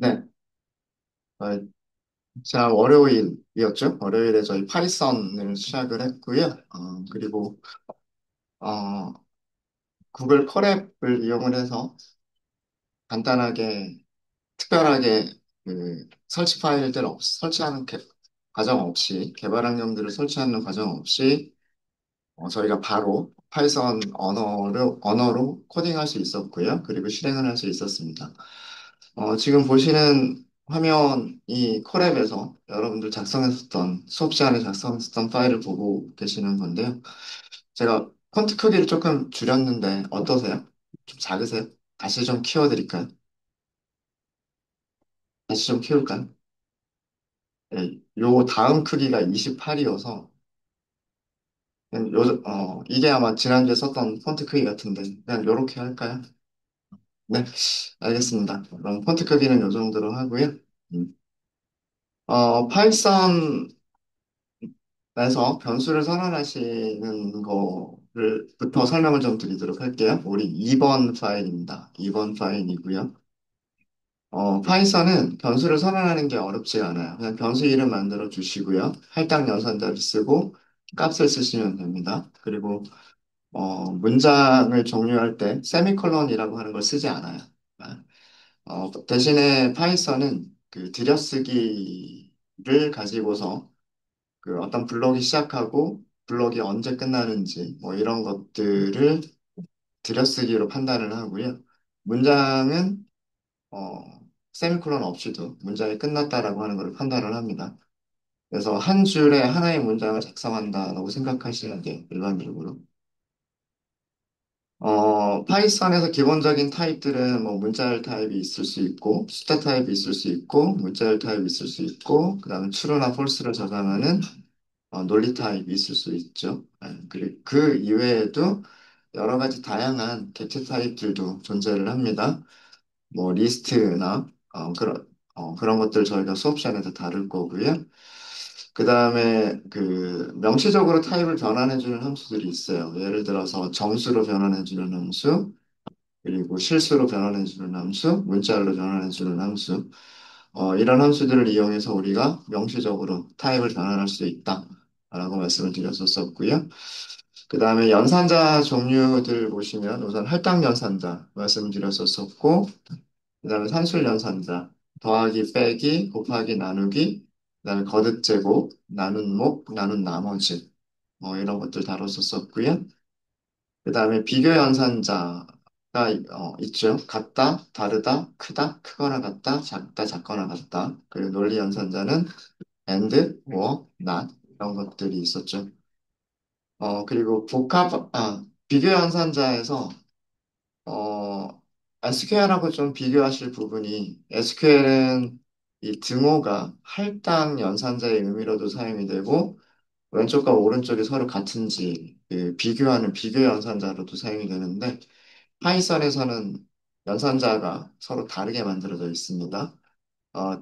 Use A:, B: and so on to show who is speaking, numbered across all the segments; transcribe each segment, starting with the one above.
A: 네, 어, 자, 월요일이었죠? 월요일에 저희 파이썬을 시작을 했고요. 그리고 어, 구글 커랩을 이용을 해서 간단하게, 특별하게 설치 파일들 설치하는 과정 없이, 개발 환경들을 설치하는 과정 없이 저희가 바로 파이썬 언어로 코딩할 수 있었고요. 그리고 실행을 할 수 있었습니다. 지금 보시는 화면이 콜앱에서 여러분들 작성했었던, 수업 시간에 작성했었던 파일을 보고 계시는 건데요. 제가 폰트 크기를 조금 줄였는데 어떠세요? 좀 작으세요? 다시 좀 키워드릴까요? 다시 좀 키울까요? 네, 요 다음 크기가 28이어서 이게 아마 지난주에 썼던 폰트 크기 같은데 그냥 요렇게 할까요? 네, 알겠습니다. 그럼 폰트 크기는 요 정도로 하고요. 음. 파이썬 그래서 변수를 선언하시는 거를부터 설명을 좀 드리도록 할게요. 우리 2번 파일입니다. 2번 파일이고요. 파이썬은 변수를 선언하는 게 어렵지가 않아요. 그냥 변수 이름 만들어 주시고요. 할당 연산자를 쓰고 값을 쓰시면 됩니다. 그리고 문장을 종료할 때 세미콜론이라고 하는 걸 쓰지 않아요. 대신에 파이썬은 그 들여쓰기를 가지고서 그 어떤 블록이 시작하고 블록이 언제 끝나는지 뭐 이런 것들을 들여쓰기로 판단을 하고요. 문장은 세미콜론 없이도 문장이 끝났다라고 하는 걸 판단을 합니다. 그래서 한 줄에 하나의 문장을 작성한다라고 생각하시면 돼요. 일반적으로. 파이썬에서 기본적인 타입들은 뭐 문자열 타입이 있을 수 있고 숫자 타입이 있을 수 있고 문자열 타입이 있을 수 있고 그다음에 true나 false를 저장하는 논리 타입이 있을 수 있죠. 그리고 그 이외에도 여러 가지 다양한 객체 타입들도 존재를 합니다. 뭐 리스트나 그런 것들 저희가 수업 시간에서 다룰 거고요. 그 다음에 그 명시적으로 타입을 변환해주는 함수들이 있어요. 예를 들어서 정수로 변환해주는 함수, 그리고 실수로 변환해주는 함수, 문자열로 변환해주는 함수. 이런 함수들을 이용해서 우리가 명시적으로 타입을 변환할 수 있다라고 말씀을 드렸었고요. 그 다음에 연산자 종류들 보시면 우선 할당 연산자 말씀드렸었고, 그 다음에 산술 연산자, 더하기, 빼기, 곱하기, 나누기, 그 다음에 거듭 제곱, 나눈 목, 나눈 나머지, 뭐 이런 것들 다뤘었고요. 그 다음에 비교 연산자가 있죠. 같다, 다르다, 크다, 크거나 같다, 작다, 작거나 같다. 그리고 논리 연산자는 and, or, not 이런 것들이 있었죠. 그리고 비교 연산자에서 SQL하고 좀 비교하실 부분이 SQL은 이 등호가 할당 연산자의 의미로도 사용이 되고 왼쪽과 오른쪽이 서로 같은지 그 비교하는 비교 연산자로도 사용이 되는데 파이썬에서는 연산자가 서로 다르게 만들어져 있습니다.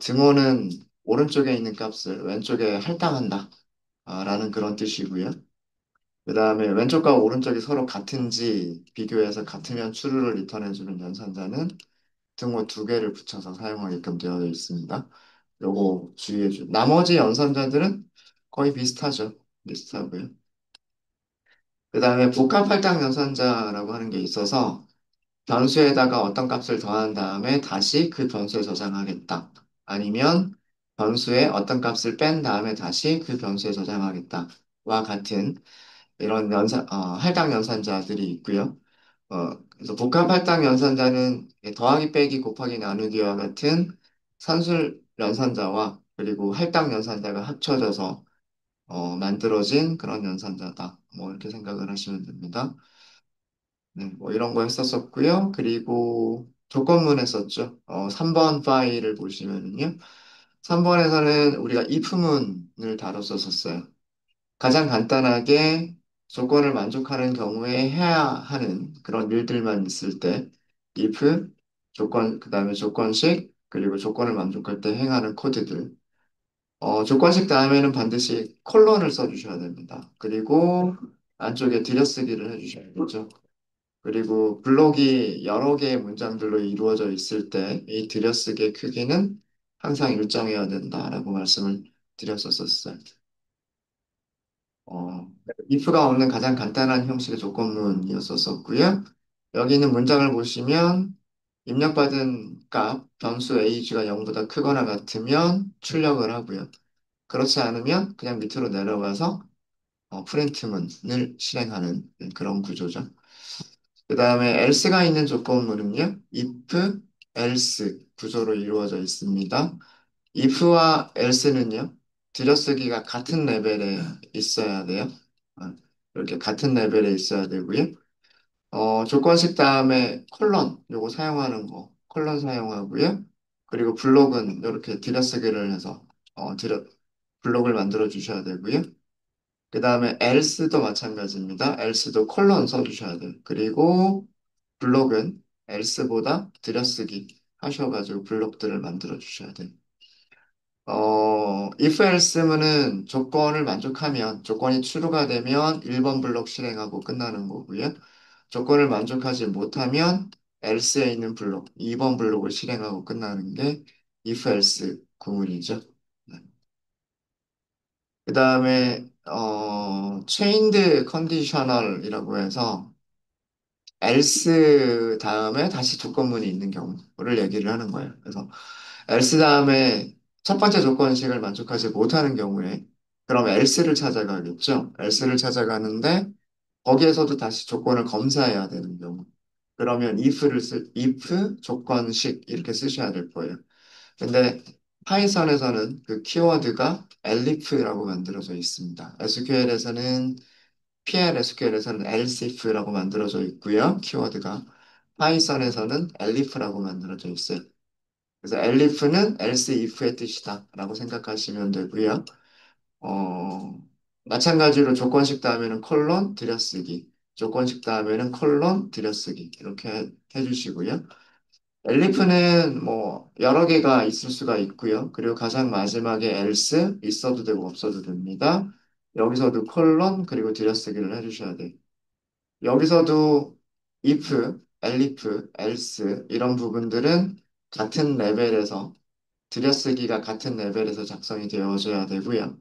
A: 등호는 오른쪽에 있는 값을 왼쪽에 할당한다. 라는 그런 뜻이고요. 그 다음에 왼쪽과 오른쪽이 서로 같은지 비교해서 같으면 true를 리턴해주는 연산자는 등호 두 개를 붙여서 사용하게끔 되어 있습니다. 요거 나머지 연산자들은 거의 비슷하죠. 비슷하고요. 그 다음에 복합 할당 연산자라고 하는 게 있어서 변수에다가 어떤 값을 더한 다음에 다시 그 변수에 저장하겠다. 아니면 변수에 어떤 값을 뺀 다음에 다시 그 변수에 저장하겠다와 같은 이런 할당 연산자들이 있고요. 그래서 복합 할당 연산자는 더하기, 빼기, 곱하기, 나누기와 같은 산술 연산자와 그리고 할당 연산자가 합쳐져서 만들어진 그런 연산자다. 뭐 이렇게 생각을 하시면 됩니다. 네, 뭐 이런 거 했었었고요. 그리고 조건문 했었죠. 3번 파일을 보시면은요. 3번에서는 우리가 if문을 다뤘었어요. 가장 간단하게 조건을 만족하는 경우에 해야 하는 그런 일들만 있을 때 if, 그다음에 조건식, 그리고 조건을 만족할 때 행하는 코드들. 조건식 다음에는 반드시 콜론을 써주셔야 됩니다. 그리고 안쪽에 들여쓰기를 해주셔야겠죠. 그리고 블록이 여러 개의 문장들로 이루어져 있을 때 이 들여쓰기의 크기는 항상 일정해야 된다라고 말씀을 드렸었어요. if가 없는 가장 간단한 형식의 조건문이었었고요. 여기 있는 문장을 보시면 입력받은 값, 변수 ag가 0보다 크거나 같으면 출력을 하고요. 그렇지 않으면 그냥 밑으로 내려가서 프린트문을 실행하는 그런 구조죠. 그 다음에 else가 있는 조건문은요, if, else 구조로 이루어져 있습니다. if와 else는요, 들여쓰기가 같은 레벨에 있어야 돼요. 어, 이렇게 같은 레벨에 있어야 되고요. 조건식 다음에 콜론, 요거 사용하는 거, 콜론 사용하고요. 그리고 블록은 이렇게 들여쓰기를 해서, 블록을 만들어 주셔야 되고요. 그 다음에 else도 마찬가지입니다. else도 콜론 써주셔야 돼요. 그리고 블록은 else보다 들여쓰기 하셔가지고 블록들을 만들어 주셔야 돼요. if else문은 조건을 만족하면, 조건이 true가 되면 1번 블록 실행하고 끝나는 거고요. 조건을 만족하지 못하면 else에 있는 블록, 2번 블록을 실행하고 끝나는 게 if else 구문이죠. 그 다음에 chained conditional이라고 해서 else 다음에 다시 조건문이 있는 경우를 얘기를 하는 거예요. 그래서 else 다음에 첫 번째 조건식을 만족하지 못하는 경우에 그럼 else를 찾아가겠죠. else를 찾아가는데 거기에서도 다시 조건을 검사해야 되는 경우. 그러면 if 조건식 이렇게 쓰셔야 될 거예요. 근데 파이썬에서는 그 키워드가 elif라고 만들어져 있습니다. SQL에서는 PLSQL에서는 else if라고 만들어져 있고요. 키워드가 파이썬에서는 elif라고 만들어져 있어요. 그래서 elif는 else if의 뜻이다라고 생각하시면 되고요. 어, 마찬가지로 조건식 다음에는 콜론 들여쓰기, 조건식 다음에는 콜론 들여쓰기 이렇게 해주시고요. 엘리프는 뭐 여러 개가 있을 수가 있고요. 그리고 가장 마지막에 else 있어도 되고 없어도 됩니다. 여기서도 콜론 그리고 들여쓰기를 해주셔야 돼요. 여기서도 if, elif, else 이런 부분들은 같은 레벨에서 들여쓰기가 같은 레벨에서 작성이 되어져야 되고요.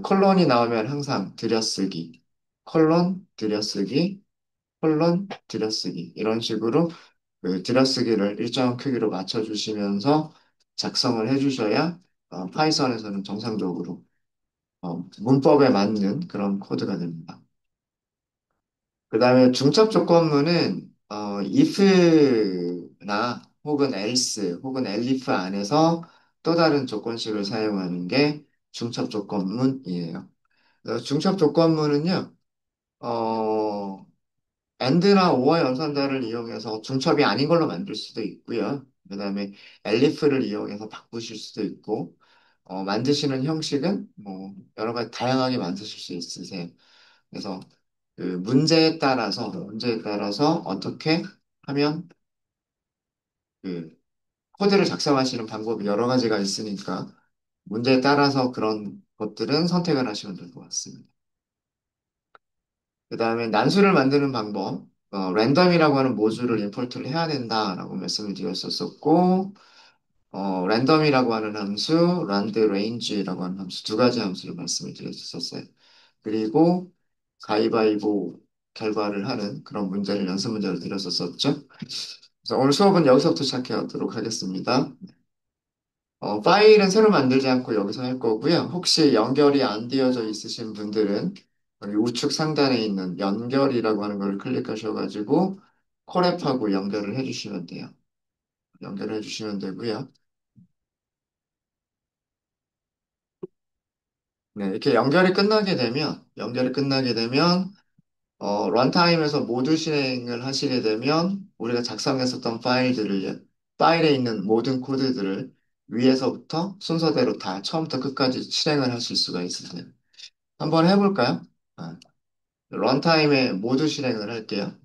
A: 콜론이 나오면 항상 들여쓰기, 콜론, 들여쓰기, 콜론, 들여쓰기 이런 식으로 그 들여쓰기를 일정 크기로 맞춰주시면서 작성을 해주셔야 파이썬에서는 정상적으로 문법에 맞는 그런 코드가 됩니다. 그 다음에 중첩 조건문은 if나 혹은 else 혹은 elif 안에서 또 다른 조건식을 사용하는 게 중첩 조건문이에요. 그래서 중첩 조건문은요, 어, and나 or 연산자를 이용해서 중첩이 아닌 걸로 만들 수도 있고요. 그 다음에 elif를 이용해서 바꾸실 수도 있고, 만드시는 형식은 뭐 여러 가지 다양하게 만드실 수 있으세요. 그래서 그 문제에 따라서 어떻게 하면 그 코드를 작성하시는 방법이 여러 가지가 있으니까 문제에 따라서 그런 것들은 선택을 하시면 될 것 같습니다. 그 다음에 난수를 만드는 방법, 랜덤이라고 하는 모듈을 임포트를 해야 된다라고 말씀을 드렸었고, 랜덤이라고 하는 함수, range라고 하는 함수 두 가지 함수를 말씀을 드렸었어요. 그리고 가위바위보 결과를 하는 그런 문제를 연습 문제를 드렸었죠. 그래서 오늘 수업은 여기서부터 시작하도록 하겠습니다. 파일은 새로 만들지 않고 여기서 할 거고요. 혹시 연결이 안 되어져 있으신 분들은 여기 우측 상단에 있는 연결이라고 하는 걸 클릭하셔가지고 콜앱하고 연결을 해주시면 돼요. 연결해 주시면 되고요. 네, 이렇게 연결이 끝나게 되면 런타임에서 모두 실행을 하시게 되면 우리가 작성했었던 파일에 있는 모든 코드들을 위에서부터 순서대로 다 처음부터 끝까지 실행을 하실 수가 있으세요. 한번 해볼까요? 아, 런타임에 모두 실행을 할게요.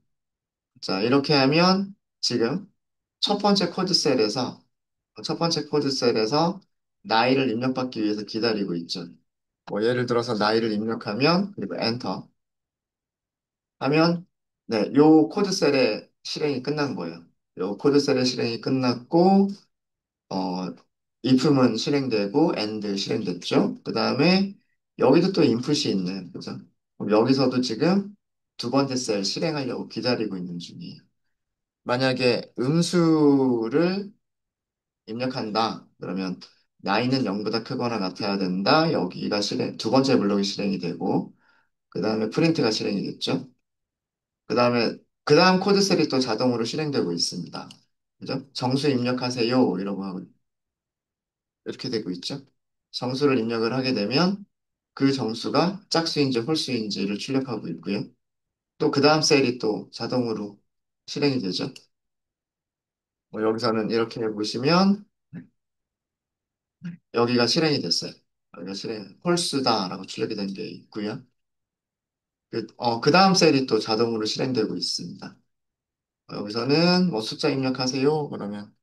A: 자, 이렇게 하면 지금 첫 번째 코드 셀에서 나이를 입력받기 위해서 기다리고 있죠. 뭐 예를 들어서 나이를 입력하면 그리고 엔터 하면 네, 요 코드셀의 실행이 끝난 거예요. 요 코드셀의 실행이 끝났고, 어, if는 실행되고, and 실행됐죠. 그 다음에 여기도 또 인풋이 있네. 그죠? 그럼 여기서도 지금 두 번째 셀 실행하려고 기다리고 있는 중이에요. 만약에 음수를 입력한다. 그러면 나이는 0보다 크거나 같아야 된다. 여기가 두 번째 블록이 실행이 되고, 그 다음에 프린트가 실행이 됐죠. 그 다음에, 그 다음 코드셀이 또 자동으로 실행되고 있습니다. 그죠? 정수 입력하세요. 이러고 하고, 이렇게 되고 있죠. 정수를 입력을 하게 되면 그 정수가 짝수인지 홀수인지를 출력하고 있고요. 또 그 다음 셀이 또 자동으로 실행이 되죠. 뭐 여기서는 이렇게 보시면 여기가 실행이 됐어요. 여기가 홀수다라고 출력이 된 게 있고요. 그 다음 셀이 또 자동으로 실행되고 있습니다. 여기서는 뭐 숫자 입력하세요. 그러면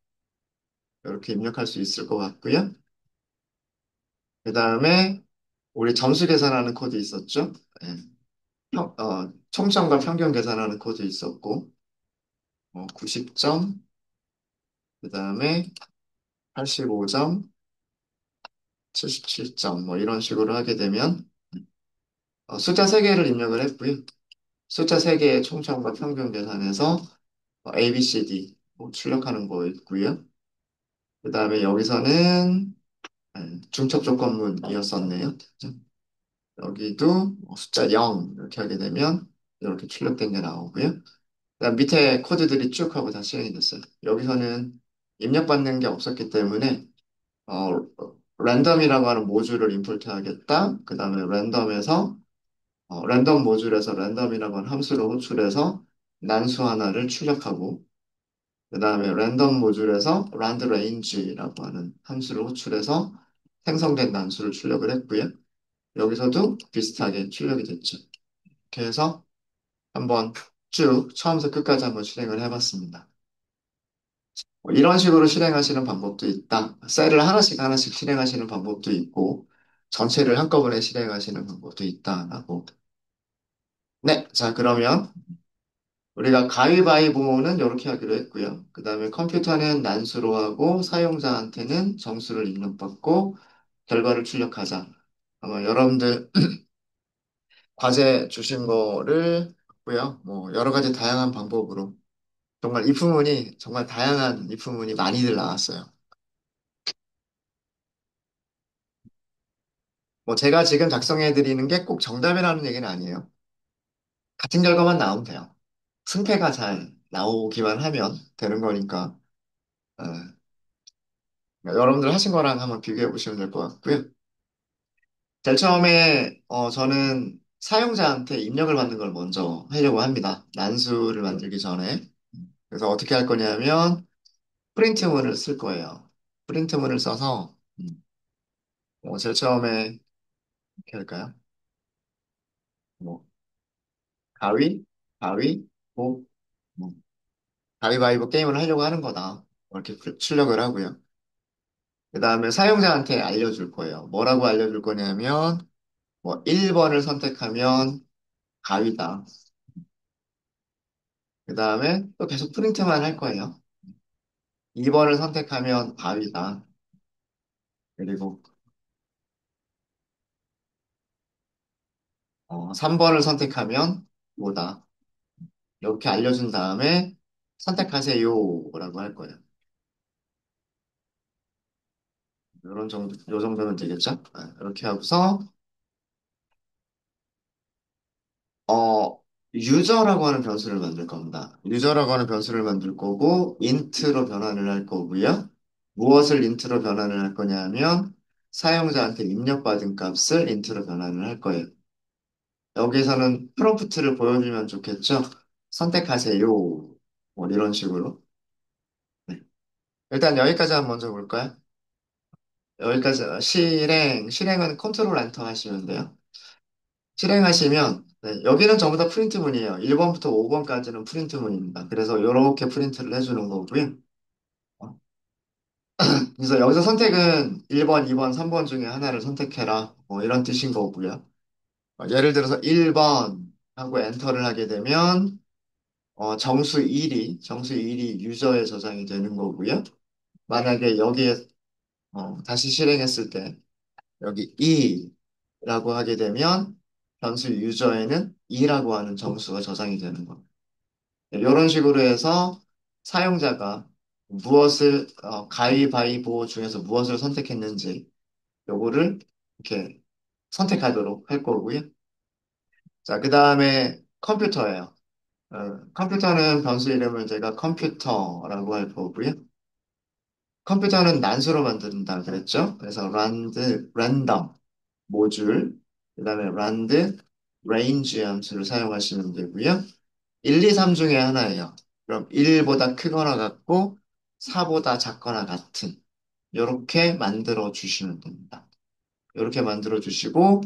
A: 이렇게 입력할 수 있을 것 같고요. 그 다음에 우리 점수 계산하는 코드 있었죠? 네. 총점과 평균 계산하는 코드 있었고, 90점, 그 다음에 85점, 77점, 뭐 이런 식으로 하게 되면 숫자 3개를 입력을 했고요. 숫자 3개의 총점과 평균 계산해서 A, B, C, D 뭐 출력하는 거 있고요. 그 다음에 여기서는 중첩 조건문이었었네요. 그죠? 여기도 뭐 숫자 0 이렇게 하게 되면 이렇게 출력된 게 나오고요. 그다음 밑에 코드들이 쭉 하고 다 실행이 됐어요. 여기서는 입력받는 게 없었기 때문에 랜덤이라고 하는 모듈을 임포트 하겠다. 그 다음에 랜덤 모듈에서 랜덤이라고 하는 함수를 호출해서 난수 하나를 출력하고 그 다음에 랜덤 모듈에서 randRange라고 하는 함수를 호출해서 생성된 난수를 출력을 했고요. 여기서도 비슷하게 출력이 됐죠. 이렇게 해서 한번 쭉 처음부터 끝까지 한번 실행을 해봤습니다. 뭐 이런 식으로 실행하시는 방법도 있다. 셀을 하나씩 하나씩 실행하시는 방법도 있고, 전체를 한꺼번에 실행하시는 방법도 있다라고. 네, 자, 그러면 우리가 가위바위보는 이렇게 하기로 했고요. 그 다음에 컴퓨터는 난수로 하고, 사용자한테는 정수를 입력받고, 결과를 출력하자. 아마 여러분들 과제 주신 거를 했고요. 뭐, 여러 가지 다양한 방법으로. 정말 if문이, 정말 다양한 if문이 많이들 나왔어요. 뭐 제가 지금 작성해 드리는 게 꼭 정답이라는 얘기는 아니에요. 같은 결과만 나오면 돼요. 승패가 잘 나오기만 하면 되는 거니까 어, 여러분들 하신 거랑 한번 비교해 보시면 될 것 같고요. 제일 처음에 저는 사용자한테 입력을 받는 걸 먼저 하려고 합니다. 난수를 만들기 전에. 그래서 어떻게 할 거냐면 프린트문을 쓸 거예요. 프린트문을 써서 제일 처음에 어떻게 할까요? 뭐 가위, 가위, 보, 뭐 가위바위보 게임을 하려고 하는 거다. 이렇게 출력을 하고요. 그 다음에 사용자한테 알려줄 거예요. 뭐라고 알려줄 거냐면, 뭐 1번을 선택하면 가위다. 그 다음에 또 계속 프린트만 할 거예요. 2번을 선택하면 바위다. 그리고 3번을 선택하면 뭐다. 이렇게 알려준 다음에 선택하세요라고 할 거예요. 이런 정도, 요 정도면 되겠죠? 이렇게 하고서 어, 유저라고 하는 변수를 만들 겁니다. 유저라고 하는 변수를 만들 거고, int로 변환을 할 거고요. 무엇을 int로 변환을 할 거냐면, 사용자한테 입력받은 값을 int로 변환을 할 거예요. 여기서는 프롬프트를 보여주면 좋겠죠? 선택하세요. 뭐 이런 식으로. 네. 일단 여기까지 한번 먼저 볼까요? 여기까지, 실행은 컨트롤 엔터 하시면 돼요. 실행하시면 네, 여기는 전부 다 프린트문이에요. 1번부터 5번까지는 프린트문입니다. 그래서 이렇게 프린트를 해주는 거고요. 어, 그래서 여기서 선택은 1번, 2번, 3번 중에 하나를 선택해라. 뭐 이런 뜻인 거고요. 예를 들어서 1번 하고 엔터를 하게 되면 정수 1이 유저에 저장이 되는 거고요. 만약에 여기에 다시 실행했을 때 여기 2라고 하게 되면 변수 유저에는 2라고 하는 정수가 저장이 되는 겁니다. 이런 식으로 해서 사용자가 가위바위보 중에서 무엇을 선택했는지 요거를 이렇게 선택하도록 할 거고요. 자, 그 다음에 컴퓨터예요. 컴퓨터는 변수 이름을 제가 컴퓨터라고 할 거고요. 컴퓨터는 난수로 만든다 그랬죠? 그래서 랜덤, 모듈, 그 다음에 range 함수를 사용하시면 되고요. 1, 2, 3 중에 하나예요. 그럼 1보다 크거나 같고 4보다 작거나 같은 이렇게 만들어 주시면 됩니다. 이렇게 만들어 주시고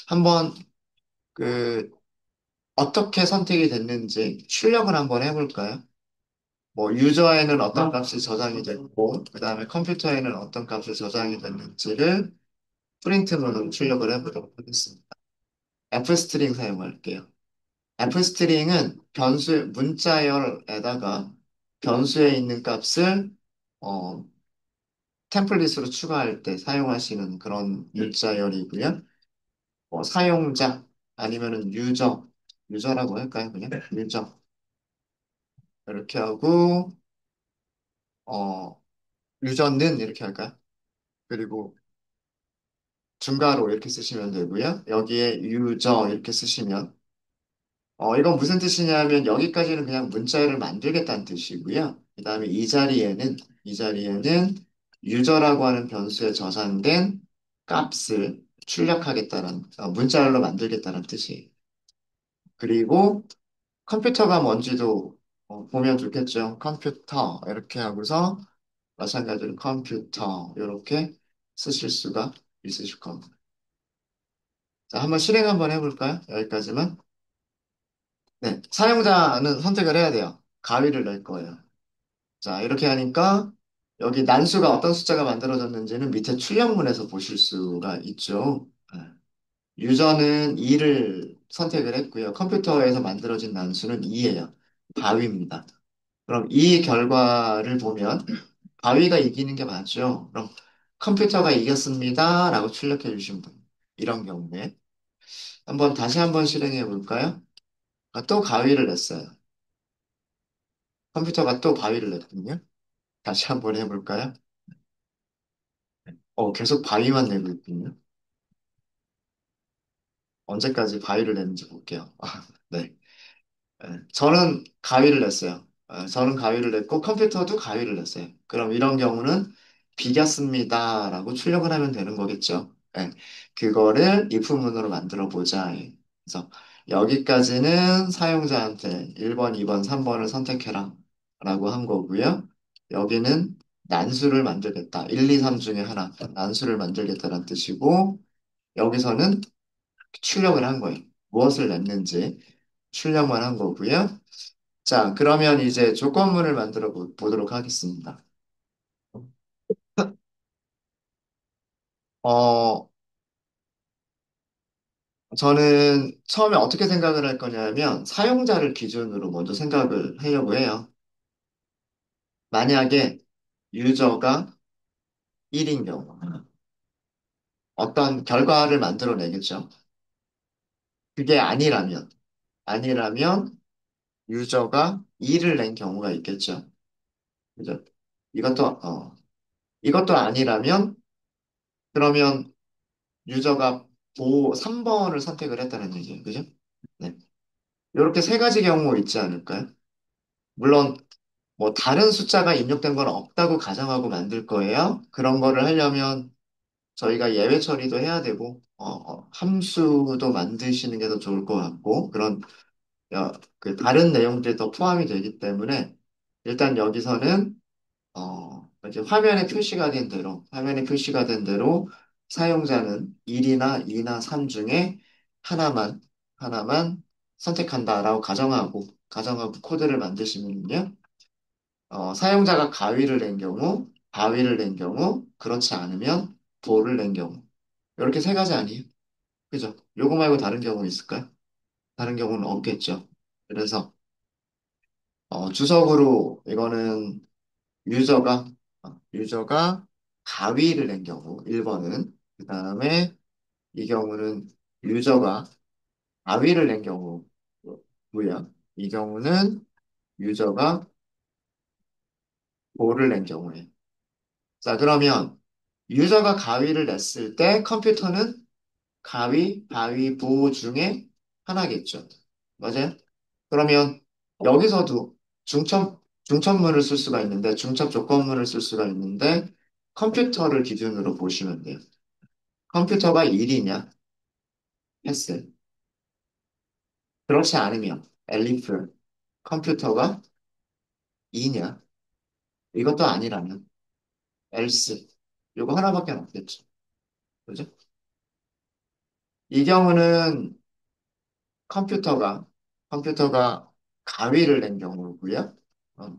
A: 한번 그 어떻게 선택이 됐는지 출력을 한번 해볼까요? 뭐 유저에는 어떤 값이 저장이 됐고 그 다음에 컴퓨터에는 어떤 값이 저장이 됐는지를 프린트문으로 출력을 해보도록 하겠습니다. fstring 사용할게요. fstring은 문자열에다가 변수에 있는 값을 어, 템플릿으로 추가할 때 사용하시는 그런 문자열이고요. 사용자 아니면은 유저라고 할까요? 그냥 유저 이렇게 하고 어, 유저는 이렇게 할까요? 그리고 중괄호 이렇게 쓰시면 되고요. 여기에 유저 이렇게 쓰시면 이건 무슨 뜻이냐면 여기까지는 그냥 문자열을 만들겠다는 뜻이고요. 그 다음에 이 자리에는 유저라고 하는 변수에 저장된 값을 출력하겠다는 문자열로 만들겠다는 뜻이에요. 그리고 컴퓨터가 뭔지도 보면 좋겠죠. 컴퓨터 이렇게 하고서 마찬가지로 컴퓨터 이렇게 쓰실 수가 있으실 겁니다. 자, 한번 실행 한번 해볼까요? 여기까지만. 네, 사용자는 선택을 해야 돼요. 가위를 넣을 거예요. 자, 이렇게 하니까 여기 난수가 어떤 숫자가 만들어졌는지는 밑에 출력문에서 보실 수가 있죠. 네. 유저는 2를 선택을 했고요. 컴퓨터에서 만들어진 난수는 2예요. 바위입니다. 그럼 이 결과를 보면 바위가 이기는 게 맞죠? 그럼 컴퓨터가 이겼습니다. 라고 출력해 주시면 됩니다. 이런 경우에. 다시 한번 실행해 볼까요? 또 가위를 냈어요. 컴퓨터가 또 바위를 냈거든요. 다시 한번 해볼까요? 계속 바위만 내고 있군요. 언제까지 바위를 내는지 볼게요. 네. 저는 가위를 냈어요. 저는 가위를 냈고 컴퓨터도 가위를 냈어요. 그럼 이런 경우는 비겼습니다라고 출력을 하면 되는 거겠죠. 그거를 if문으로 만들어 보자. 그래서 여기까지는 사용자한테 1번, 2번, 3번을 선택해라 라고 한 거고요. 여기는 난수를 만들겠다. 1, 2, 3 중에 하나 난수를 만들겠다는 뜻이고 여기서는 출력을 한 거예요. 무엇을 냈는지 출력만 한 거고요. 자, 그러면 이제 조건문을 만들어 보도록 하겠습니다. 어, 저는 처음에 어떻게 생각을 할 거냐면 사용자를 기준으로 먼저 생각을 하려고 해요. 만약에 유저가 1인 경우 어떤 결과를 만들어내겠죠. 그게 아니라면 유저가 2를 낸 경우가 있겠죠. 그죠? 이것도, 이것도 아니라면 그러면 유저가 3번을 선택을 했다는 얘기예요. 그죠? 네. 이렇게 세 가지 경우 있지 않을까요? 물론 뭐 다른 숫자가 입력된 건 없다고 가정하고 만들 거예요. 그런 거를 하려면 저희가 예외 처리도 해야 되고 함수도 만드시는 게 더 좋을 것 같고 그런 그 다른 내용들이 더 포함이 되기 때문에 일단 여기서는 이제 화면에 표시가 된 대로 사용자는 1이나 2나 3 중에 하나만 선택한다라고 가정하고 코드를 만드시면요. 사용자가 가위를 낸 경우, 바위를 낸 경우, 그렇지 않으면 돌을 낸 경우. 이렇게 세 가지 아니에요? 그죠? 요거 말고 다른 경우 있을까요? 다른 경우는 없겠죠. 그래서 주석으로 이거는 유저가, 유저가 가위를 낸 경우, 1번은. 그 다음에 이 경우는 유저가 가위를 낸 경우고요. 이 경우는 유저가 볼을 낸 경우에. 자, 그러면 유저가 가위를 냈을 때 컴퓨터는 가위, 바위, 보 중에 하나겠죠. 맞아요? 그러면 여기서도 중첩문을 쓸 수가 있는데, 중첩 조건문을 쓸 수가 있는데, 컴퓨터를 기준으로 보시면 돼요. 컴퓨터가 1이냐? 패스. 그렇지 않으면, 엘리프. 컴퓨터가 2냐? 이것도 아니라면, else. 이거 하나밖에 없겠죠. 그죠? 이 경우는 컴퓨터가, 컴퓨터가 가위를 낸 경우고요. 어,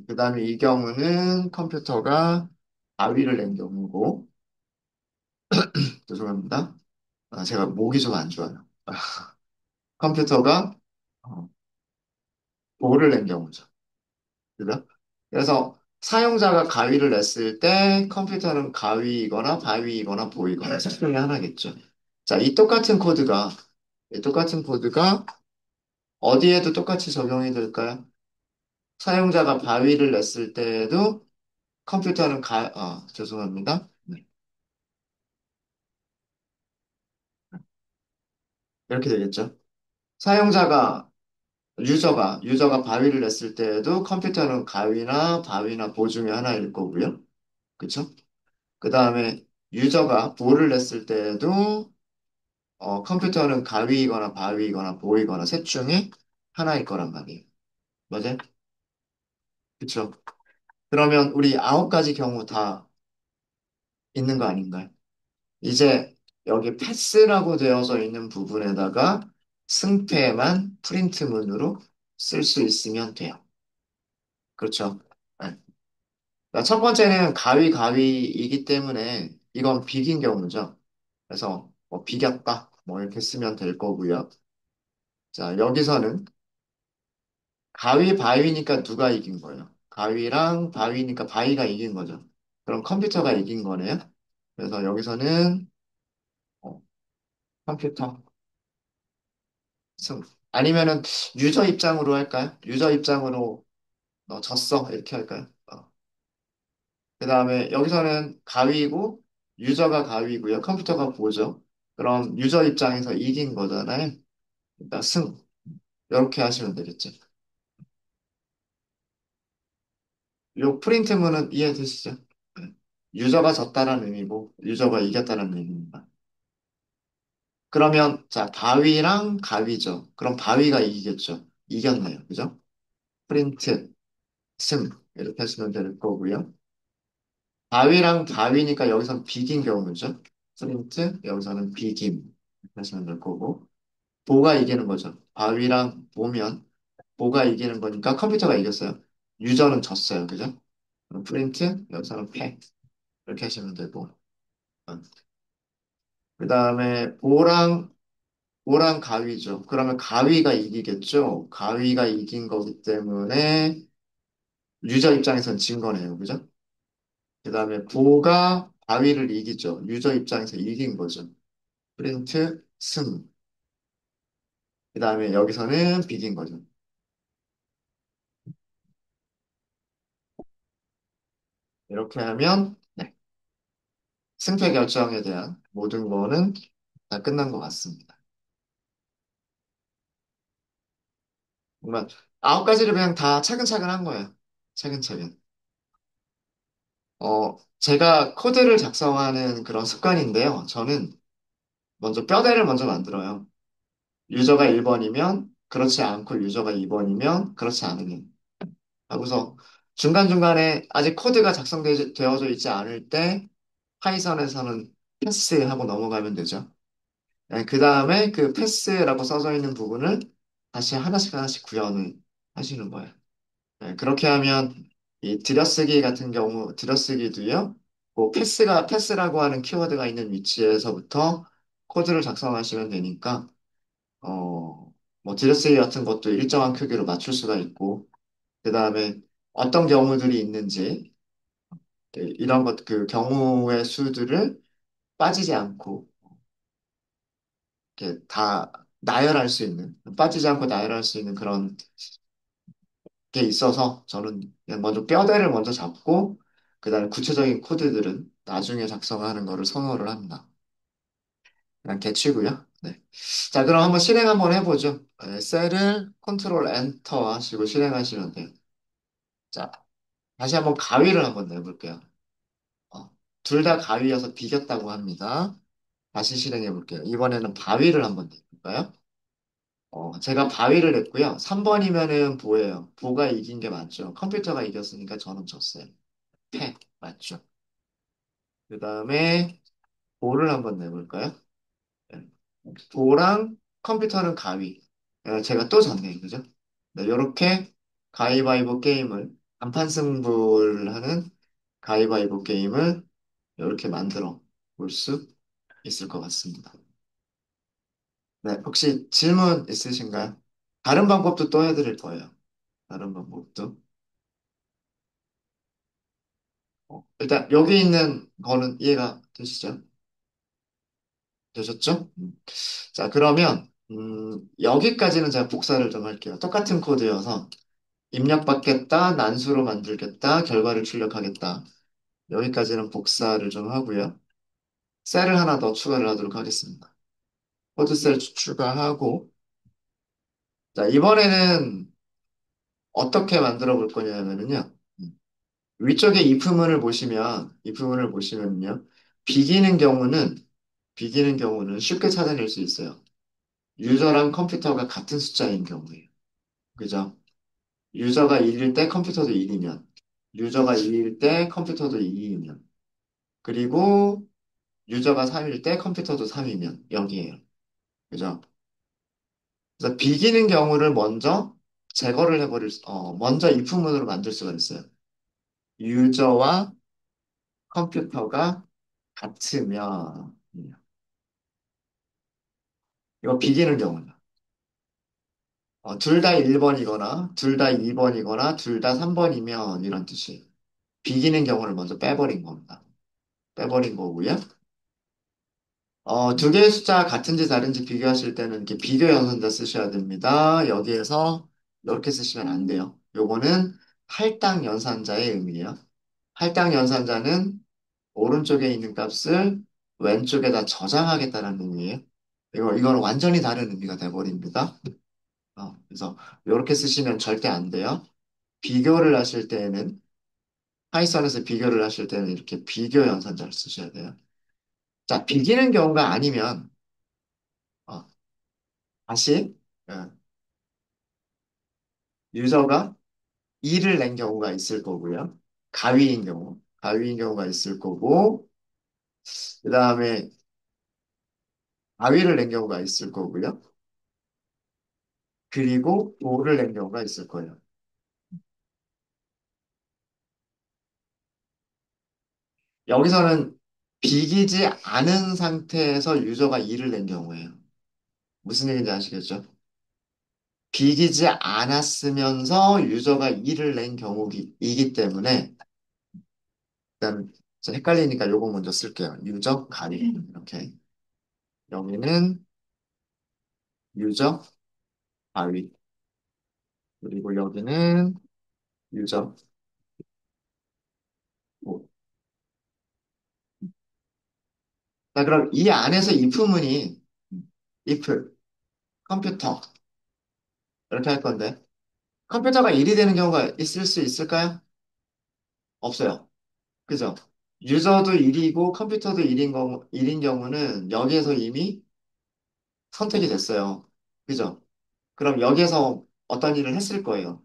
A: 그 다음에 이 경우는 컴퓨터가 가위를 낸 경우고, 죄송합니다. 제가 목이 좀 안 좋아요. 컴퓨터가 어, 볼을 낸 경우죠. 그죠? 그래서 사용자가 가위를 냈을 때 컴퓨터는 가위이거나 바위이거나 보이거나 셋 중에 하나겠죠. 자, 이 똑같은 코드가 어디에도 똑같이 적용이 될까요? 사용자가 바위를 냈을 때에도 컴퓨터는 죄송합니다. 네, 이렇게 되겠죠. 사용자가 유저가 바위를 냈을 때에도 컴퓨터는 가위나 바위나 보 중에 하나일 거고요. 그쵸? 그 다음에 유저가 보를 냈을 때에도 컴퓨터는 가위이거나 바위이거나 보이거나 셋 중에 하나일 거란 말이에요. 맞아요? 그쵸? 그러면 우리 9가지 경우 다 있는 거 아닌가요? 이제 여기 패스라고 되어져 있는 부분에다가 승패만 프린트문으로 쓸 수 있으면 돼요. 그렇죠? 네. 자, 첫 번째는 가위이기 때문에 이건 비긴 경우죠. 그래서 뭐 비겼다 뭐 이렇게 쓰면 될 거고요. 자, 여기서는 가위 바위니까 누가 이긴 거예요? 가위랑 바위니까 바위가 이긴 거죠. 그럼 컴퓨터가 이긴 거네요. 그래서 여기서는 어, 컴퓨터 승. 아니면은 유저 입장으로 할까요? 유저 입장으로 너 졌어 이렇게 할까요? 그 다음에 여기서는 가위고 유저가 가위고요. 컴퓨터가 보죠. 그럼 유저 입장에서 이긴 거잖아요. 그러니까 승. 이렇게 하시면 되겠죠. 요 프린트문은 이해되시죠? 네. 유저가 졌다는 의미고 유저가 이겼다는 의미입니다. 그러면 자 바위랑 가위죠. 그럼 바위가 이기겠죠. 이겼네요. 그죠? 프린트 승 이렇게 하시면 될 거고요. 바위랑 바위니까 여기선 비긴 경우죠. 프린트 여기서는 비김 이렇게 하시면 될 거고 보가 이기는 거죠. 바위랑 보면 보가 이기는 거니까 컴퓨터가 이겼어요. 유저는 졌어요. 그죠? 그럼 프린트 여기서는 패 이렇게 하시면 되고 그 다음에 보랑 가위죠. 그러면 가위가 이기겠죠. 가위가 이긴 거기 때문에 유저 입장에선 진 거네요. 그죠? 그 다음에 보가 바위를 이기죠. 유저 입장에서 이긴 거죠. 프린트 승. 그 다음에 여기서는 비긴 거죠. 이렇게 하면 네, 승패 결정에 대한 모든 거는 다 끝난 것 같습니다. 정말 9가지를 그냥 다 차근차근 한 거예요. 차근차근. 제가 코드를 작성하는 그런 습관인데요. 저는 먼저 뼈대를 먼저 만들어요. 유저가 1번이면 그렇지 않고 유저가 2번이면 그렇지 않으면 하고서 중간중간에 아직 코드가 작성되어져 있지 않을 때 파이썬에서는 패스하고 넘어가면 되죠. 그 다음에 그 패스라고 써져 있는 부분을 다시 하나씩 하나씩 구현을 하시는 거예요. 네, 그렇게 하면 이 들여쓰기 같은 경우 들여쓰기도요. 뭐 패스라고 하는 키워드가 있는 위치에서부터 코드를 작성하시면 되니까 어, 뭐 디스플레이 같은 것도 일정한 크기로 맞출 수가 있고, 그 다음에 어떤 경우들이 있는지, 이런 것, 그 경우의 수들을 빠지지 않고, 이렇게 다 나열할 수 있는, 빠지지 않고 나열할 수 있는 그런 게 있어서 저는 그냥 먼저 뼈대를 먼저 잡고, 그 다음에 구체적인 코드들은 나중에 작성하는 거를 선호를 합니다. 그냥 개치고요. 네. 자, 그럼 한번 실행 한번 해보죠. 네, 셀을 컨트롤 엔터 하시고 실행하시면 돼요. 자, 다시 한번 가위를 한번 내볼게요. 어, 둘 다 가위여서 비겼다고 합니다. 다시 실행해 볼게요. 이번에는 바위를 한번 내볼까요? 제가 바위를 냈고요. 3번이면은 보예요. 보가 이긴 게 맞죠. 컴퓨터가 이겼으니까 저는 졌어요. 패, 맞죠. 그 다음에 보를 한번 내볼까요? 네. 보랑 컴퓨터는 가위. 제가 또 졌네요. 그죠? 네, 이렇게 가위바위보 게임을, 단판 승부를 하는 가위바위보 게임을 이렇게 만들어 볼 수 있을 것 같습니다. 네, 혹시 질문 있으신가요? 다른 방법도 또 해드릴 거예요. 다른 방법도. 일단 여기 있는 거는 이해가 되시죠? 되셨죠? 자, 그러면 여기까지는 제가 복사를 좀 할게요. 똑같은 코드여서 입력받겠다, 난수로 만들겠다, 결과를 출력하겠다. 여기까지는 복사를 좀 하고요. 셀을 하나 더 추가를 하도록 하겠습니다. 코드 셀 추가하고, 자, 이번에는 어떻게 만들어 볼 거냐면요. 위쪽에 if문을 보시면요. 비기는 경우는, 비기는 경우는 쉽게 찾아낼 수 있어요. 유저랑 컴퓨터가 같은 숫자인 경우에요. 그죠? 유저가 1일 때 컴퓨터도 1이면, 유저가 2일 때 컴퓨터도 2이면, 그리고 유저가 3일 때 컴퓨터도 3이면, 여기에요. 그죠? 그래서 비기는 경우를 먼저 먼저 if문으로 만들 수가 있어요. 유저와 컴퓨터가 같으면, 이거 비기는 경우다. 둘 다 1번이거나, 둘 다 2번이거나, 둘 다 3번이면 이런 뜻이에요. 비기는 경우를 먼저 빼버린 겁니다. 빼버린 거고요. 두 개의 숫자가 같은지 다른지 비교하실 때는 이렇게 비교 연산자 쓰셔야 됩니다. 여기에서 이렇게 쓰시면 안 돼요. 요거는 할당 연산자의 의미예요. 할당 연산자는 오른쪽에 있는 값을 왼쪽에다 저장하겠다는 의미예요. 이거는 완전히 다른 의미가 돼버립니다. 그래서 이렇게 쓰시면 절대 안 돼요. 비교를 하실 때에는, 파이썬에서 비교를 하실 때는 이렇게 비교 연산자를 쓰셔야 돼요. 자, 비기는 경우가 아니면, 어, 다시, 어, 유저가 2를 낸 경우가 있을 거고요. 가위인 경우가 있을 거고, 그 다음에 가위를 낸 경우가 있을 거고요. 그리고 5를 낸 경우가 있을 거예요. 여기서는 비기지 않은 상태에서 유저가 2를 낸 경우예요. 무슨 얘기인지 아시겠죠? 비기지 않았으면서 유저가 2를 낸 경우이기 때문에 일단 좀 헷갈리니까 요거 먼저 쓸게요. 유저 가리 이렇게 여기는 유저 가위 그리고 여기는 유저 뭐. 자 그럼 이 안에서 if문이 if 컴퓨터 이렇게 할 건데 컴퓨터가 1이 되는 경우가 있을 수 있을까요? 없어요. 그죠? 유저도 1이고 컴퓨터도 1인 경우는 여기에서 이미 선택이 됐어요. 그죠? 그럼 여기에서 어떤 일을 했을 거예요.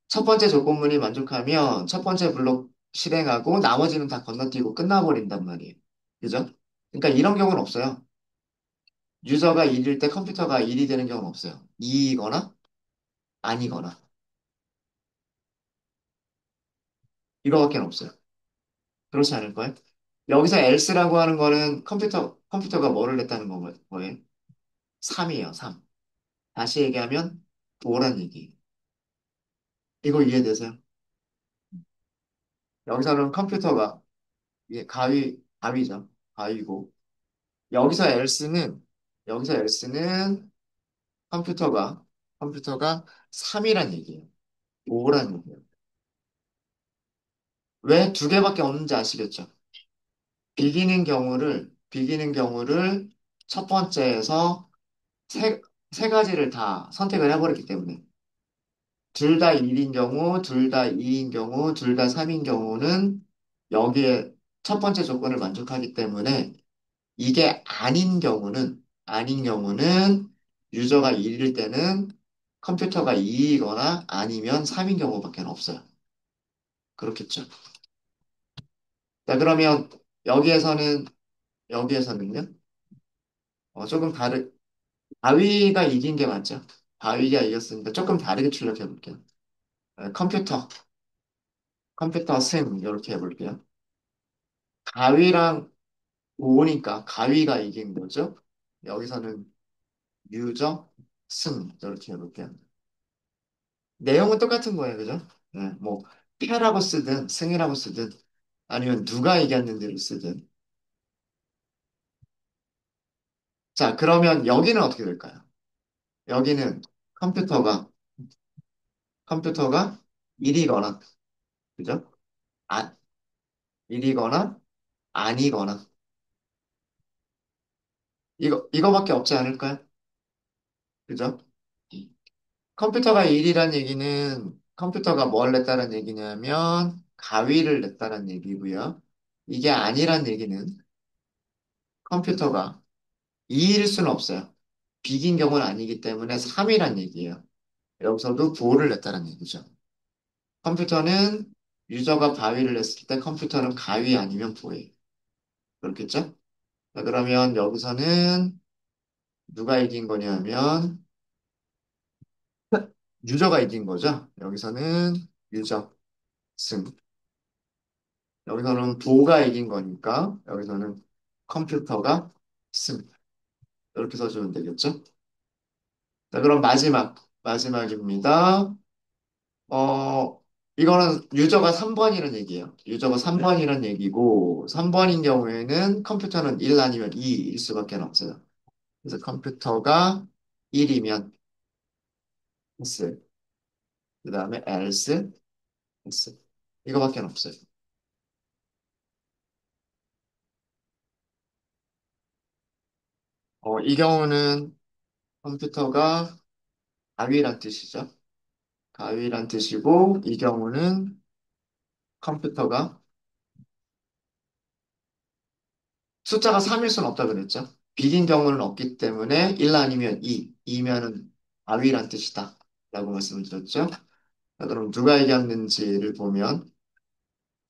A: 첫 번째 조건문이 만족하면 첫 번째 블록 실행하고 나머지는 다 건너뛰고 끝나버린단 말이에요. 그죠? 그러니까 이런 경우는 없어요. 유저가 1일 때 컴퓨터가 1이 되는 경우는 없어요. 2이거나 아니거나 이거밖에 없어요. 그렇지 않을까요? 여기서 else라고 하는 거는 컴퓨터가 뭐를 냈다는 거예요? 3이에요, 3. 다시 얘기하면 보란 얘기. 이거 이해되세요? 여기서는 컴퓨터가 이게 가위죠. 가위고 여기서 else는 여기서 else는 컴퓨터가 컴퓨터가 3이란 얘기예요. 5란 얘기예요. 왜 두 개밖에 없는지 아시겠죠? 비기는 경우를 첫 번째에서 세 가지를 다 선택을 해버렸기 때문에 둘 다 1인 경우, 둘 다 2인 경우, 둘 다 3인 경우는 여기에 첫 번째 조건을 만족하기 때문에 이게 아닌 경우는 유저가 1일 때는 컴퓨터가 2이거나 아니면 3인 경우밖에 없어요. 그렇겠죠. 자, 그러면 여기에서는, 여기에서는요, 조금 바위가 이긴 게 맞죠? 바위가 이겼으니까 조금 다르게 출력해 볼게요. 컴퓨터, 컴퓨터 승, 이렇게 해볼게요. 가위랑 오니까 가위가 이긴 거죠? 여기서는 유저, 승, 이렇게 해볼게요. 내용은 똑같은 거예요, 그죠? 네, 뭐, 패라고 쓰든, 승이라고 쓰든, 아니면 누가 이겼는지를 쓰든. 자, 그러면 여기는 어떻게 될까요? 여기는 컴퓨터가, 컴퓨터가 1이거나, 그죠? 아, 1이거나, 아니거나. 이거밖에 없지 않을까요? 그죠? 컴퓨터가 1이란 얘기는 컴퓨터가 뭘 냈다는 얘기냐면 가위를 냈다는 얘기고요. 이게 아니란 얘기는 컴퓨터가 2일 수는 없어요. 비긴 경우는 아니기 때문에 3이란 얘기예요. 여기서도 보호를 냈다는 얘기죠. 컴퓨터는 유저가 바위를 냈을 때 컴퓨터는 가위 아니면 보예요. 그렇겠죠? 자, 그러면 여기서는 누가 이긴 거냐면 유저가 이긴 거죠. 여기서는 유저 승. 여기서는 도가 이긴 거니까 여기서는 컴퓨터가 승. 이렇게 써주면 되겠죠? 자, 그럼 마지막입니다. 이거는 유저가 3번이라는 얘기예요. 유저가 3번이라는 얘기고 3번인 경우에는 컴퓨터는 1 아니면 2일 수밖에 없어요. 그래서 컴퓨터가 1이면 S, 그 다음에 else, S. 이거밖에 없어요. 이 경우는 컴퓨터가 가위란 뜻이죠. 가위란 뜻이고 이 경우는 컴퓨터가 숫자가 3일 수는 없다 그랬죠. 비긴 경우는 없기 때문에 1 아니면 2, 2면은 가위란 뜻이다. 라고 말씀을 드렸죠. 자, 그럼 누가 이겼는지를 보면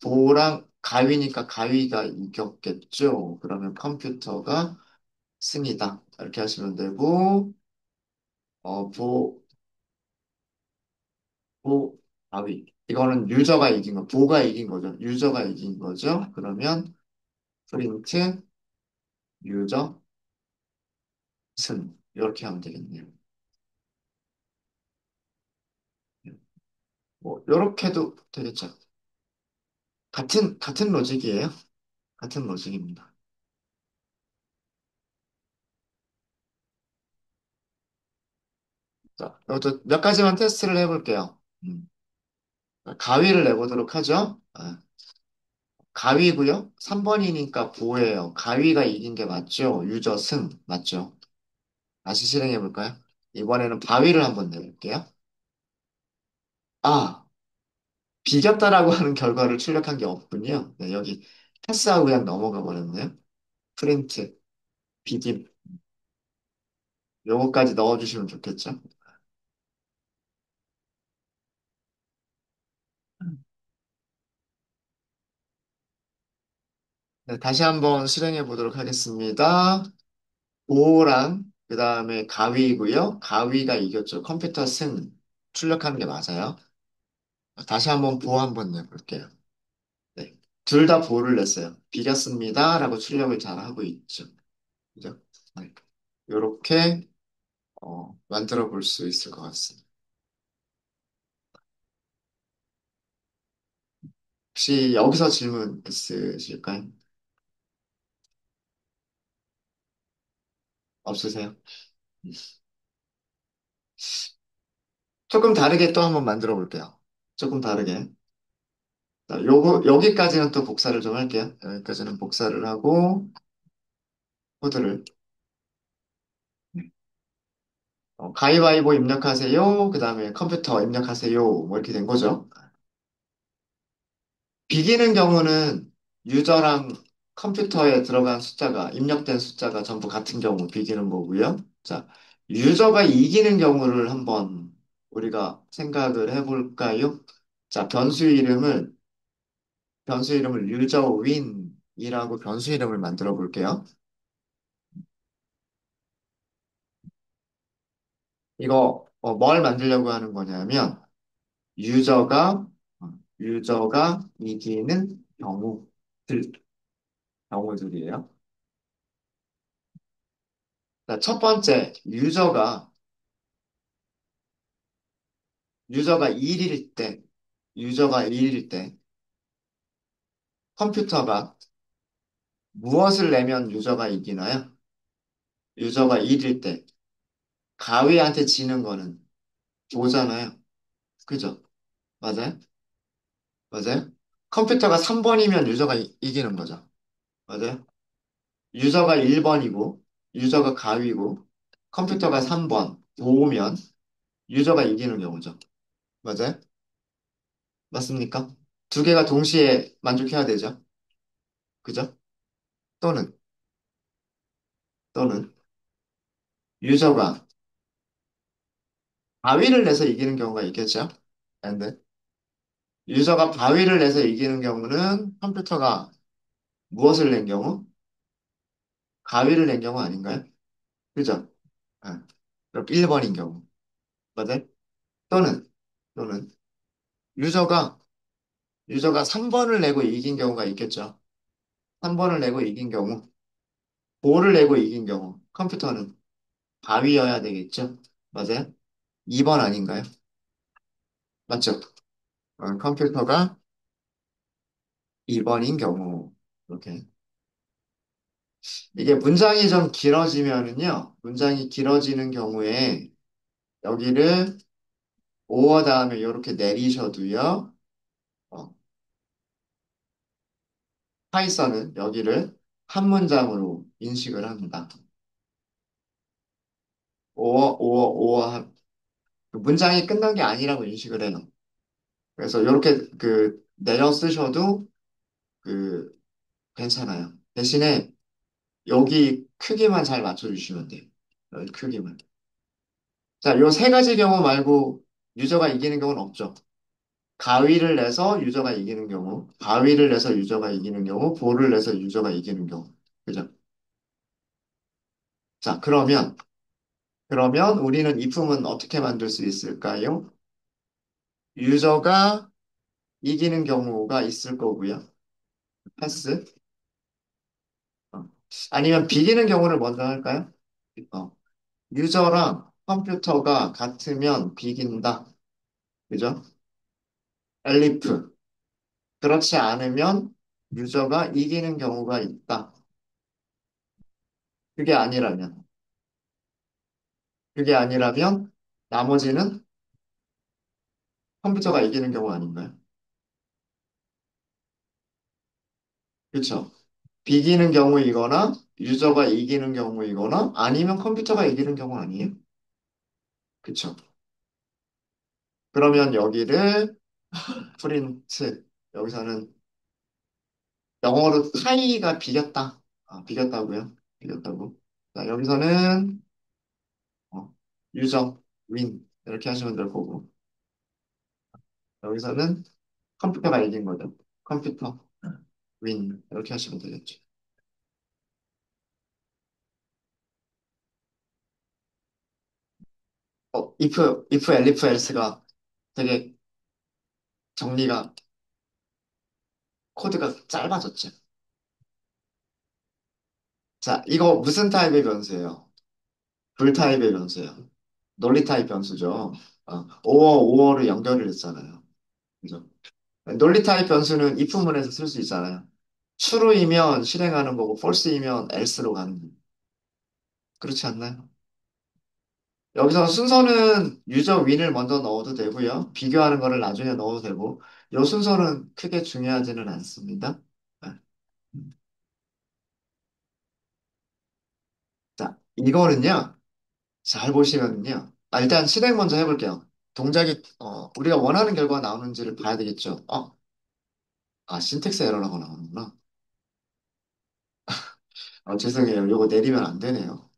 A: 보랑 가위니까 가위가 이겼겠죠. 그러면 컴퓨터가 승이다. 이렇게 하시면 되고 어, 보, 가위. 이거는 유저가 이긴 거, 보가 이긴 거죠. 유저가 이긴 거죠. 그러면 프린트 유저 승 이렇게 하면 되겠네요. 뭐 이렇게도 되겠죠. 같은 로직이에요. 같은 로직입니다. 자, 이것도 몇 가지만 테스트를 해볼게요. 가위를 내보도록 하죠. 가위고요. 3번이니까 보예요. 가위가 이긴 게 맞죠? 유저 승 맞죠? 다시 실행해 볼까요? 이번에는 바위를 한번 내볼게요. 아, 비겼다라고 하는 결과를 출력한 게 없군요. 네, 여기 패스하고 그냥 넘어가 버렸네요. 프린트, 비김, 요거까지 넣어주시면 좋겠죠? 네, 다시 한번 실행해 보도록 하겠습니다. 보랑 그 다음에 가위고요. 가위가 이겼죠. 컴퓨터 승 출력하는 게 맞아요. 다시 한번 보 한번 내볼게요. 네. 둘 다 보를 냈어요. 비겼습니다. 라고 출력을 잘 하고 있죠. 그죠? 네. 요렇게 만들어 볼 수 있을 것 같습니다. 혹시 여기서 질문 있으실까요? 없으세요? 음. 조금 다르게 또 한번 만들어 볼게요. 조금 다르게. 자, 여기까지는 또 복사를 좀 할게요. 여기까지는 복사를 하고, 코드를. 가위바위보 입력하세요. 그 다음에 컴퓨터 입력하세요. 뭐 이렇게 된 거죠. 비기는 경우는 유저랑 컴퓨터에 들어간 숫자가, 입력된 숫자가 전부 같은 경우 비기는 거고요. 자, 유저가 이기는 경우를 한번 우리가 생각을 해볼까요? 자, 변수 이름을 유저윈이라고 변수 이름을 만들어 볼게요. 이거 뭘 만들려고 하는 거냐면 유저가 유저가 이기는 경우들이에요. 자, 첫 번째 유저가 1일 때 유저가 1일 때 컴퓨터가 무엇을 내면 유저가 이기나요? 유저가 1일 때 가위한테 지는 거는 오잖아요. 그죠? 맞아요? 맞아요? 컴퓨터가 3번이면 유저가 이기는 거죠. 맞아요? 유저가 1번이고 유저가 가위고 컴퓨터가 3번 도우면 유저가 이기는 경우죠. 맞아요? 맞습니까? 두 개가 동시에 만족해야 되죠. 그죠? 또는 또는 유저가 바위를 내서 이기는 경우가 있겠죠. 근데 유저가 바위를 내서 이기는 경우는 컴퓨터가 무엇을 낸 경우? 가위를 낸 경우 아닌가요? 그죠? 아, 그럼 1번인 경우. 맞아요? 또는 또는 유저가 유저가 3번을 내고 이긴 경우가 있겠죠. 3번을 내고 이긴 경우, 5를 내고 이긴 경우, 컴퓨터는 바위여야 되겠죠. 맞아요? 2번 아닌가요? 맞죠? 컴퓨터가 2번인 경우. 이렇게. 이게 문장이 좀 길어지면은요, 문장이 길어지는 경우에 여기를 5어 다음에 이렇게 내리셔도요, 어, 파이썬은 여기를 한 문장으로 인식을 합니다. 5어, 그 문장이 끝난 게 아니라고 인식을 해요. 그래서 이렇게 그 내려 쓰셔도 그 괜찮아요. 대신에 여기 크기만 잘 맞춰주시면 돼요. 여기 크기만. 자, 요 세 가지 경우 말고 유저가 이기는 경우는 없죠. 가위를 내서 유저가 이기는 경우, 바위를 내서 유저가 이기는 경우, 볼을 내서 유저가 이기는 경우. 그죠? 자, 그러면 우리는 이 품은 어떻게 만들 수 있을까요? 유저가 이기는 경우가 있을 거고요. 패스. 어. 아니면 비기는 경우를 먼저 할까요? 어. 유저랑 컴퓨터가 같으면 비긴다. 그죠? 엘리프. 그렇지 않으면 유저가 이기는 경우가 있다. 그게 아니라면, 그게 아니라면 나머지는 컴퓨터가 이기는 경우 아닌가요? 그렇죠? 비기는 경우이거나 유저가 이기는 경우이거나 아니면 컴퓨터가 이기는 경우 아니에요? 그렇죠? 그러면 여기를 프린트 여기서는 영어로 타이가 비겼다. 비겼다고요? 비겼다고. 자, 여기서는 유저 윈 이렇게 하시면 될 거고 여기서는 컴퓨터가 이긴 거죠. 컴퓨터 윈 이렇게 하시면 되겠죠. if, elif, else가 되게 정리가 코드가 짧아졌죠. 자, 이거 무슨 타입의 변수예요? 불타입의 변수예요. 논리 타입 변수죠. 오어를 연결을 했잖아요. 그죠? 논리 타입 변수는 if문에서 쓸 수 있잖아요. true이면 실행하는 거고 false이면 else로 가는 거고. 그렇지 않나요? 여기서 순서는 유저 윈을 먼저 넣어도 되고요. 비교하는 거를 나중에 넣어도 되고, 이 순서는 크게 중요하지는 않습니다. 네. 자, 이거는요, 잘 보시면요. 일단 실행 먼저 해볼게요. 동작이, 우리가 원하는 결과가 나오는지를 봐야 되겠죠. 신텍스 에러라고 나오는구나. 죄송해요. 이거 내리면 안 되네요.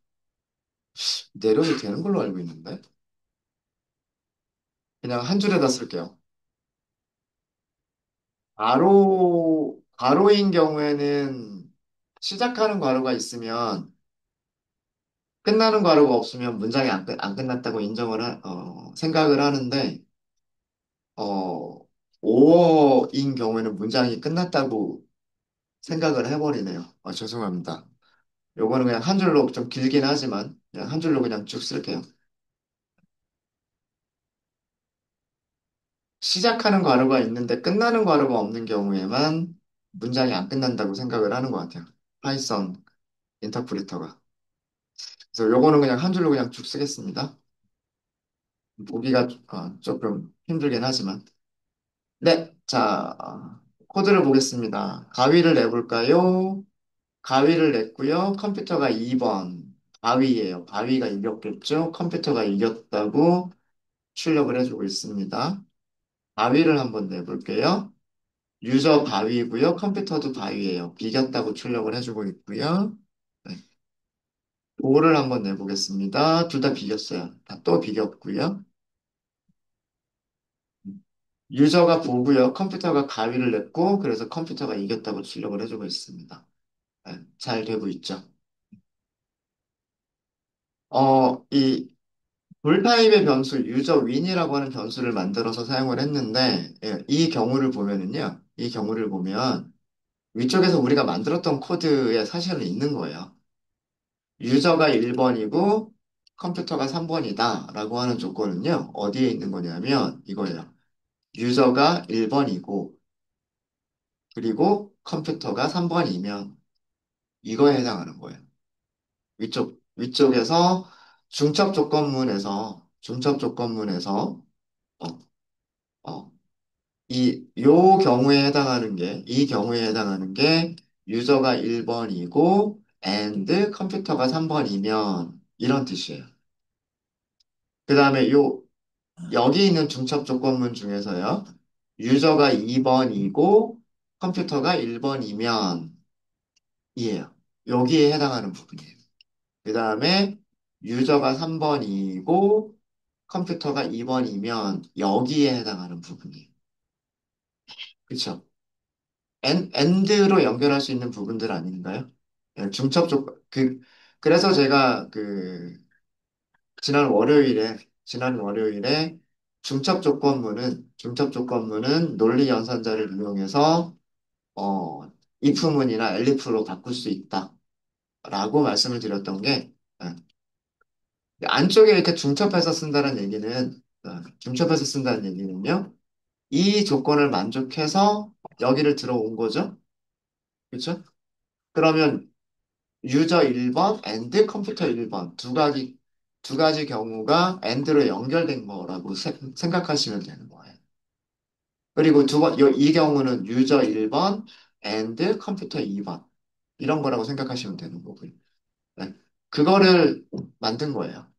A: 내려도 되는 걸로 알고 있는데. 그냥 한 줄에다 쓸게요. 가로인 경우에는 시작하는 괄호가 있으면 끝나는 괄호가 없으면 문장이 안 끝났다고 생각을 하는데, 어, 오어인 경우에는 문장이 끝났다고 생각을 해버리네요. 죄송합니다. 요거는 그냥 한 줄로 좀 길긴 하지만, 그냥 한 줄로 그냥 쭉 쓸게요. 시작하는 괄호가 있는데 끝나는 괄호가 없는 경우에만 문장이 안 끝난다고 생각을 하는 것 같아요. 파이썬 인터프리터가. 그래서 요거는 그냥 한 줄로 그냥 쭉 쓰겠습니다. 보기가 조금 힘들긴 하지만. 네, 자, 코드를 보겠습니다. 가위를 내볼까요? 가위를 냈고요. 컴퓨터가 2번. 바위예요. 바위가 이겼겠죠? 컴퓨터가 이겼다고 출력을 해주고 있습니다. 바위를 한번 내볼게요. 유저 바위고요. 컴퓨터도 바위예요. 비겼다고 출력을 해주고 있고요. 네, 도를 한번 내보겠습니다. 둘 다 비겼어요. 또 비겼고요. 유저가 보고요. 컴퓨터가 가위를 냈고 그래서 컴퓨터가 이겼다고 출력을 해주고 있습니다. 네, 잘 되고 있죠. 이 불타입의 변수 유저 윈이라고 하는 변수를 만들어서 사용을 했는데 이 경우를 보면은요. 이 경우를 보면 위쪽에서 우리가 만들었던 코드에 사실은 있는 거예요. 유저가 1번이고 컴퓨터가 3번이다 라고 하는 조건은요. 어디에 있는 거냐면 이거예요. 유저가 1번이고 그리고 컴퓨터가 3번이면 이거에 해당하는 거예요. 위쪽에서 중첩 조건문에서 어, 이 경우에 해당하는 게 유저가 1번이고 and 컴퓨터가 3번이면 이런 뜻이에요. 그 다음에 여기 있는 중첩 조건문 중에서요. 유저가 2번이고 컴퓨터가 1번이면 이에요. 여기에 해당하는 부분이에요. 그 다음에 유저가 3번이고 컴퓨터가 2번이면 여기에 해당하는 부분이에요. 그쵸? 엔드로 연결할 수 있는 부분들 아닌가요? 중첩 조건, 그래서 제가 지난 월요일에 중첩 조건문은 논리 연산자를 이용해서, if문이나 elif로 바꿀 수 있다라고 말씀을 드렸던 게, 예, 안쪽에 이렇게 중첩해서 쓴다는 얘기는요, 이 조건을 만족해서 여기를 들어온 거죠. 그렇죠? 그러면 유저 1번, and 컴퓨터 1번 두 가지 경우가 and로 연결된 거라고 생각하시면 되는 거예요. 그리고 이 경우는 유저 1번, and 컴퓨터 2번 이런 거라고 생각하시면 되는 거고요. 네. 그거를 만든 거예요.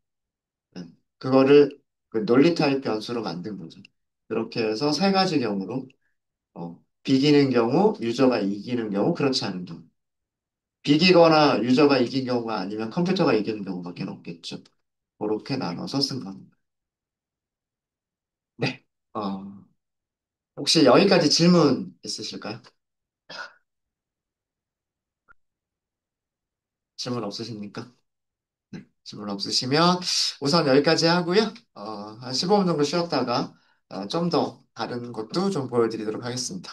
A: 네. 그거를 그 논리 타입 변수로 만든 거죠. 그렇게 해서 세 가지 경우로 비기는 경우, 유저가 이기는 경우, 그렇지 않은 경우. 비기거나 유저가 이긴 경우가 아니면 컴퓨터가 이기는 경우밖에 없겠죠. 그렇게 나눠서 쓴 겁니다. 네. 어, 혹시 여기까지 질문 있으실까요? 질문 없으십니까? 네. 질문 없으시면 우선 여기까지 하고요. 한 15분 정도 쉬었다가 좀 더 다른 것도 좀 보여드리도록 하겠습니다.